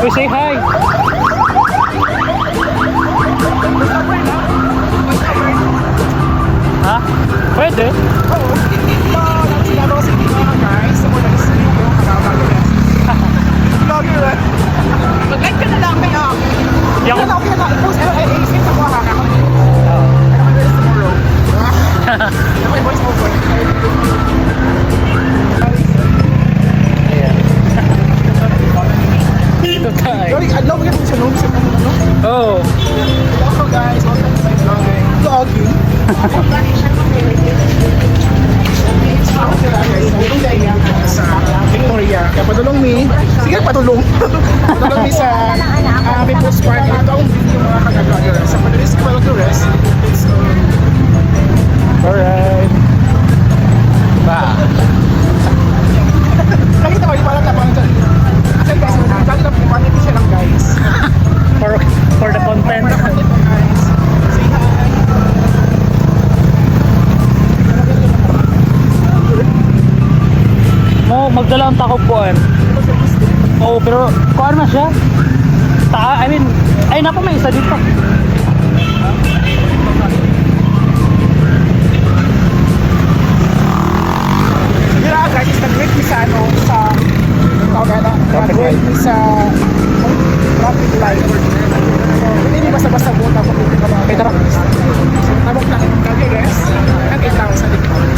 We say hi. Ha? Pwede? Oo. Sinabi ko sa inyo mga guys. Sa muna sa inyo yung kakabago. Vlogger eh. Mag-like ka na lang kaya. Yung... Kaya okay na lang. I-post i-save sa buha ka. Oh. Ano ka guys tomorrow? Ano may voice over? Ayan. Ito tayo. Sorry, adlaw mo yung sa noon sa ano? Oh. Hello guys, welcome to my vlogging. Vlogging? Sa Victoria. Kaya padulong mi. Sige, padulong. Padulong mi sa People's Park. Ito ang video mga kagagagara. Sa padalis ko the rest. So, Alright. Ba. nakita ko yung parang tapangan dyan. Kasi guys, lagi lang pumanit siya lang guys. For the content. Para content mo guys. Say hi. Mo magdala ang takbuhan. Oh, pero kuan na siya. I mean, ay napa may isa dito. Yeah guys, is nag-greet me sa ano, sa nag-greet me sa traffic light. So, hindi basta-basta buta ko dito ka mga pedra. Tabok lang, kage guys. Nag-itaw sa likod.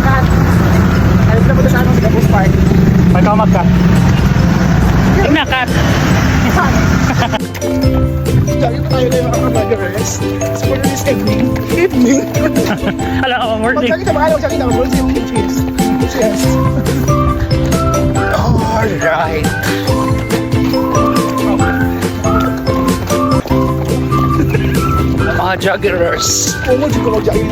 Kat, ayun na po sa ano, sa Gabos Park. May kamat ka. Tingnan ka. Dahil tayo na yung mga kabagers. So for this evening, Alam ko, morning. magkakita ba ayaw siya kita, mag-roll yung cheese. Cheers. Alright. Mga joggers. Kung mo, di ko mag-jain.